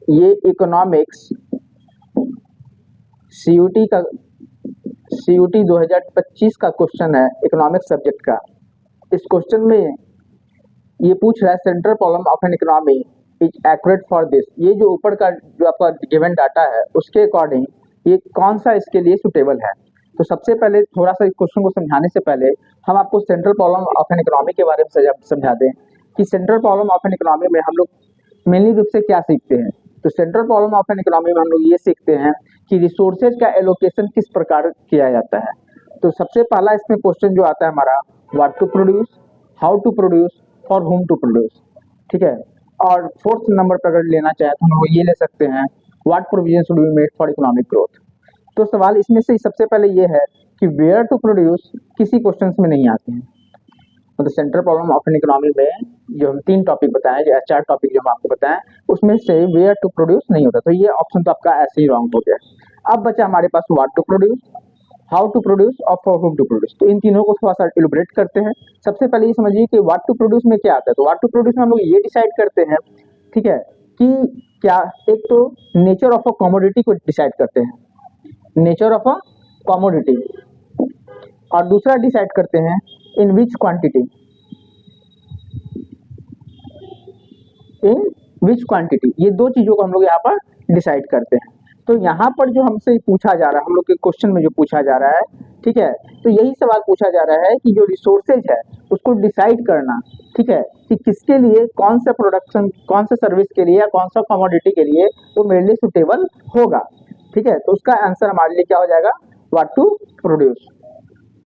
ये economics CUT 2025 का question है, इकोनॉमिक्स सब्जेक्ट का। इस क्वेश्चन में ये पूछ रहा है central problem of an economy is accurate for this. ये जो ऊपर का जो आपका गिवन डाटा है उसके अकॉर्डिंग ये कौन सा इसके लिए सुटेबल है। तो सबसे पहले थोड़ा सा इस क्वेश्चन को समझाने से पहले हम आपको central problem of an economy के बारे में समझा दें कि central problem of an economy में हम लोग मेनली रूप से क्या सीखते हैं। तो central problem of an economy में हम लोग ये सीखते हैं कि रिसोर्सेज का एलोकेशन किस प्रकार किया जाता है। तो सबसे पहला इसमें क्वेश्चन जो आता है हमारा, what to produce, how to produce, for whom to produce, ठीक है। और फोर्थ नंबर पर अगर लेना चाहे तो हम लोग ये ले सकते हैं, what provision should be made for economic growth. तो सवाल इसमें से सबसे पहले ये है कि वेयर टू प्रोड्यूस किसी क्वेश्चन में नहीं आते हैं। मतलब central problem of an economy में जो हम 3 टॉपिक बताएं, जो 4 टॉपिक जो हम आपको बताएं, उसमें से वेयर टू प्रोड्यूस नहीं होता। तो ये ऑप्शन तो आपका ऐसे ही रॉन्ग हो गया। अब बचा हमारे पास what to produce, how to produce और फॉर होम टू प्रोड्यूस। तो इन तीनों को थोड़ा सा इलैबोरेट करते हैं। सबसे पहले ये समझिए कि व्हाट टू प्रोड्यूस में क्या आता है। तो व्हाट टू प्रोड्यूस में हम लोग ये डिसाइड करते हैं, ठीक है, कि क्या एक तो नेचर ऑफ अ कमोडिटी को डिसाइड करते हैं, नेचर ऑफ अ कमोडिटी, और दूसरा डिसाइड करते हैं इन विच क्वांटिटी, इन विच क्वांटिटी। ये 2 चीजों को हम लोग यहाँ पर डिसाइड करते हैं। तो यहाँ पर जो हमसे पूछा जा रहा है, हम लोग के क्वेश्चन में जो पूछा जा रहा है, ठीक है, तो यही सवाल पूछा जा रहा है कि जो रिसोर्सेज है उसको डिसाइड करना, ठीक है, कि किसके लिए कौन सा प्रोडक्शन, कौन सा सर्विस के लिए या कौन सा कमोडिटी के लिए वो मेरे लिए सुटेबल होगा, ठीक है। तो उसका आंसर हमारे लिए क्या हो जाएगा, व्हाट टू प्रोड्यूस।